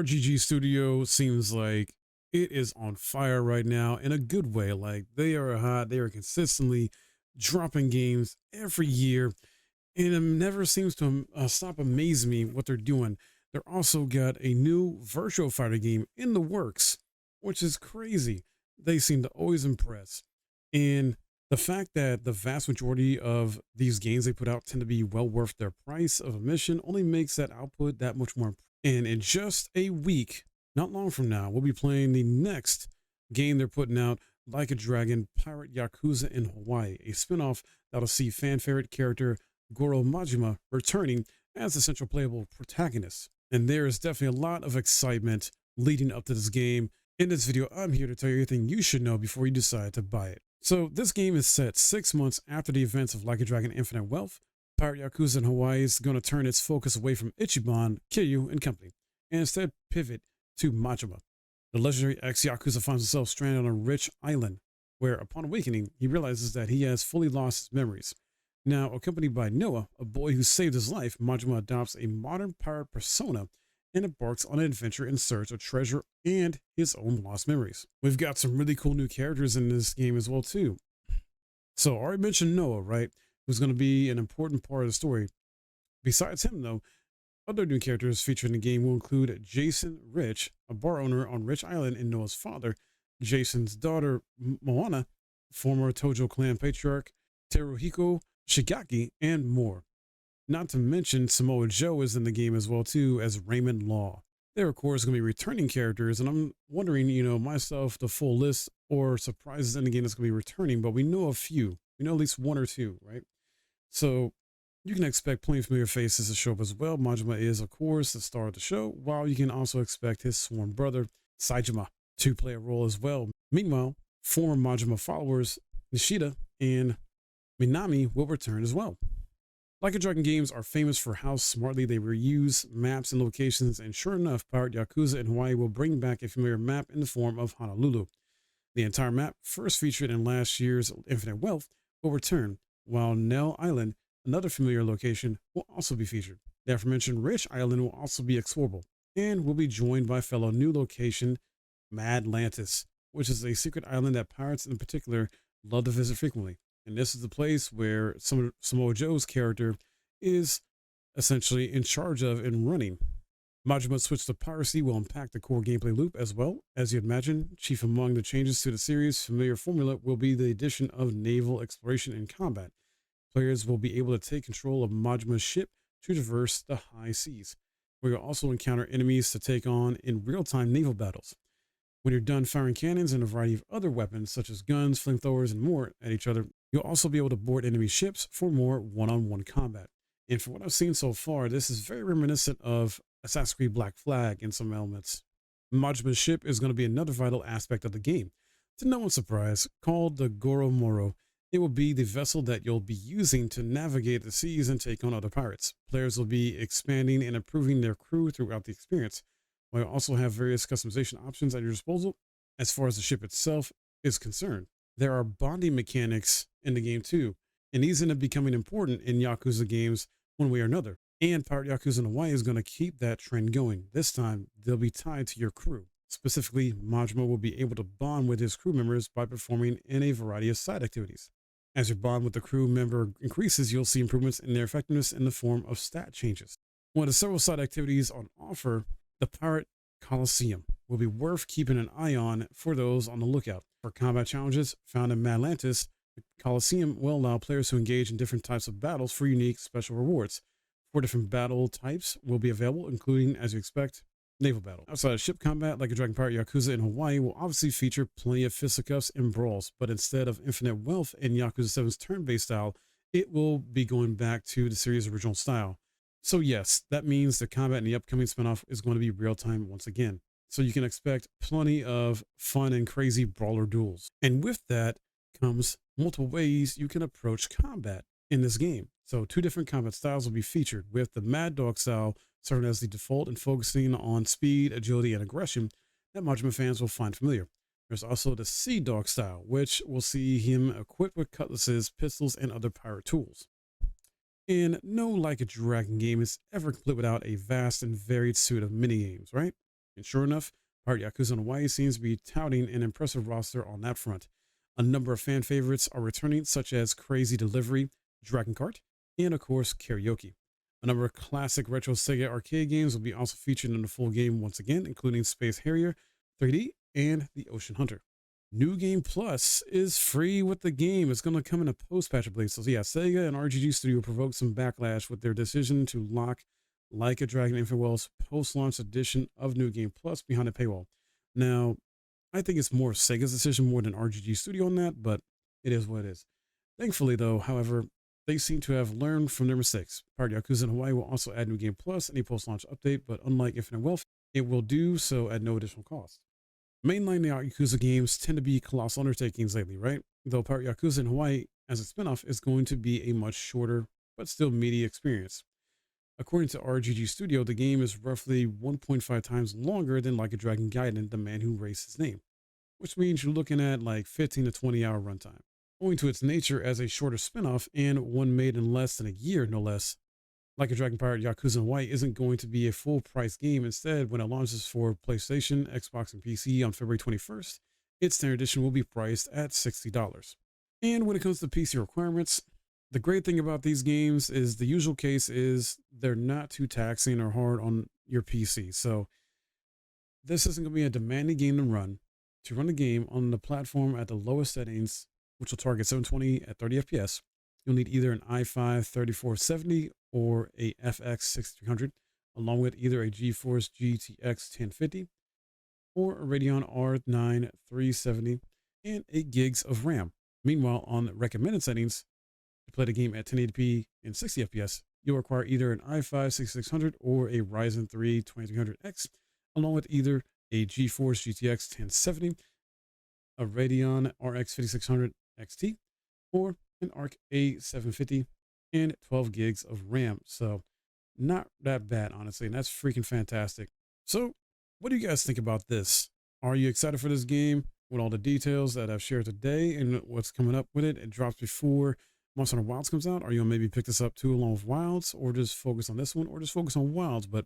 RGG Studio seems like it is on fire right now in a good way. Like they are hot, they are consistently dropping games every year, and it never seems to stop amazing me what they're doing. They're also got a new virtual fighter game in the works, which is crazy. They seem to always impress. And the fact that the vast majority of these games they put out tend to be well worth their price of admission only makes that output that much more. And in just a week, not long from now, we'll be playing the next game they're putting out, Like a Dragon Pirate Yakuza in Hawaii, a spinoff that'll see fan favorite character Goro Majima returning as the central playable protagonist. And there is definitely a lot of excitement leading up to this game. In this video, I'm here to tell you everything you should know before you decide to buy it. So this game is set 6 months after the events of Like a Dragon Infinite Wealth. Pirate Yakuza in Hawaii is going to turn its focus away from Ichiban, Kiryu, and company, and instead pivot to Majima. The legendary ex-Yakuza finds himself stranded on a rich island, where upon awakening, he realizes that he has fully lost his memories. Now, accompanied by Noah, a boy who saved his life, Majima adopts a modern pirate persona and embarks on an adventure in search of treasure and his own lost memories. We've got some really cool new characters in this game as well, too. So, I already mentioned Noah, right? Who's going to be an important part of the story. Besides him, though, other new characters featured in the game will include Jason Rich, a bar owner on Rich Island, and Noah's father, Jason's daughter, Moana, former Tojo clan patriarch, Teruhiko Shigaki, and more. Not to mention Samoa Joe is in the game as well, too, as Raymond Law. There, of course, going to be returning characters, and I'm wondering, myself, the full list or surprises in the game that's going to be returning, but we know a few. We know at least one or two, right? So you can expect plenty of familiar faces to show up as well. Majima is, of course, the star of the show, while you can also expect his sworn brother, Saejima, to play a role as well. Meanwhile, former Majima followers, Nishida and Minami, will return as well. Like a Dragon games are famous for how smartly they reuse maps and locations, and sure enough, Pirate Yakuza in Hawaii will bring back a familiar map in the form of Honolulu. The entire map, first featured in last year's Infinite Wealth, will return, while Nell Island, another familiar location, will also be featured. The aforementioned Rich Island will also be explorable, and will be joined by fellow new location, Madlantis, which is a secret island that pirates in particular love to visit frequently. And this is the place where Samoa Joe's character is essentially in charge of and running. Majima's switch to piracy will impact the core gameplay loop as well. As you'd imagine, chief among the changes to the series' familiar formula will be the addition of naval exploration and combat. Players will be able to take control of Majima's ship to traverse the high seas, where you'll also encounter enemies to take on in real-time naval battles. When you're done firing cannons and a variety of other weapons, such as guns, flamethrowers, and more at each other, you'll also be able to board enemy ships for more one-on-one combat. And from what I've seen so far, this is very reminiscent of Assassin's Creed Black Flag in some elements. Majima's ship is going to be another vital aspect of the game. To no one's surprise, called the Goro Moro, it will be the vessel that you'll be using to navigate the seas and take on other pirates. Players will be expanding and improving their crew throughout the experience, while you also have various customization options at your disposal as far as the ship itself is concerned. There are bonding mechanics in the game too, and these end up becoming important in Yakuza games one way or another. And Pirate Yakuza in Hawaii is going to keep that trend going. This time, they'll be tied to your crew. Specifically, Majima will be able to bond with his crew members by performing in a variety of side activities. As your bond with the crew member increases, you'll see improvements in their effectiveness in the form of stat changes. One of the several side activities on offer, the Pirate Coliseum, will be worth keeping an eye on for those on the lookout. For combat challenges found in Madlantis, the Coliseum will allow players to engage in different types of battles for unique special rewards. 4 different battle types will be available, including, as you expect, naval battle. Outside of ship combat, Like a Dragon Pirate Yakuza in Hawaii will obviously feature plenty of fisticuffs and brawls, but instead of Infinite Wealth in Yakuza 7's turn-based style, it will be going back to the series' original style. So yes, that means the combat in the upcoming spinoff is going to be real-time once again. So you can expect plenty of fun and crazy brawler duels. And with that comes multiple ways you can approach combat in this game. So 2 different combat styles will be featured, with the Mad Dog style serving as the default and focusing on speed, agility, and aggression that Majima fans will find familiar. There's also the Sea Dog style, which will see him equipped with cutlasses, pistols, and other pirate tools. And no Like a Dragon game is ever complete without a vast and varied suite of minigames, right? And sure enough, Pirate Yakuza in Hawaii seems to be touting an impressive roster on that front. A number of fan favorites are returning, such as Crazy Delivery, Dragon Kart, and of course, Karaoke. A number of classic retro Sega arcade games will be also featured in the full game once again, including Space Harrier 3D and the Ocean Hunter. New Game Plus is free with the game. It's going to come in a post-patch, I believe. So yeah, Sega and RGG Studio provoked some backlash with their decision to lock Like a Dragon Infinite Well's post-launch edition of New Game Plus behind a paywall. Now, I think it's more Sega's decision more than RGG Studio on that, but it is what it is. Thankfully, though, however, they seem to have learned from their mistakes. Pirate Yakuza in Hawaii will also add New Game Plus and a post-launch update, but unlike Infinite Wealth, it will do so at no additional cost. Mainline Yakuza games tend to be colossal undertakings lately, right? Though Pirate Yakuza in Hawaii, as a spinoff, is going to be a much shorter, but still meaty experience. According to RGG Studio, the game is roughly 1.5 times longer than Like a Dragon Gaiden, The Man Who Raised His Name, which means you're looking at like 15 to 20 hour runtime. Owing to its nature as a shorter spinoff and one made in less than a year, no less, Like a Dragon Pirate Yakuza in Hawaii isn't going to be a full price game. Instead, when it launches for PlayStation, Xbox, and PC on February 21st, its standard edition will be priced at $60. And when it comes to PC requirements, the great thing about these games is the usual case is they're not too taxing or hard on your PC. So this isn't going to be a demanding game to run. To run the game on the platform at the lowest settings, which will target 720 at 30 FPS, you'll need either an i5 3470 or a FX 6300, along with either a GeForce GTX 1050 or a Radeon R9 370 and 8 gigs of RAM. Meanwhile, on the recommended settings, to play the game at 1080p and 60 FPS, you'll require either an i5 6600 or a Ryzen 3 2300X, along with either a GeForce GTX 1070, a Radeon RX 5600 XT, or an ARC A750 and 12 gigs of RAM. So not that bad, honestly, and that's freaking fantastic. So what do you guys think about this? Are you excited for this game with all the details that I've shared today and what's coming up with it? It drops before Monster Hunter Wilds comes out. Are you gonna maybe pick this up too along with Wilds, or just focus on this one, or just focus on Wilds? But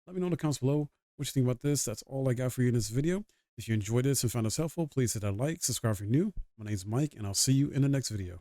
let me know in the comments below what you think about this. That's all I got for you in this video. If you enjoyed this and found this helpful, please hit that like, subscribe if you're new. My name's Mike, and I'll see you in the next video.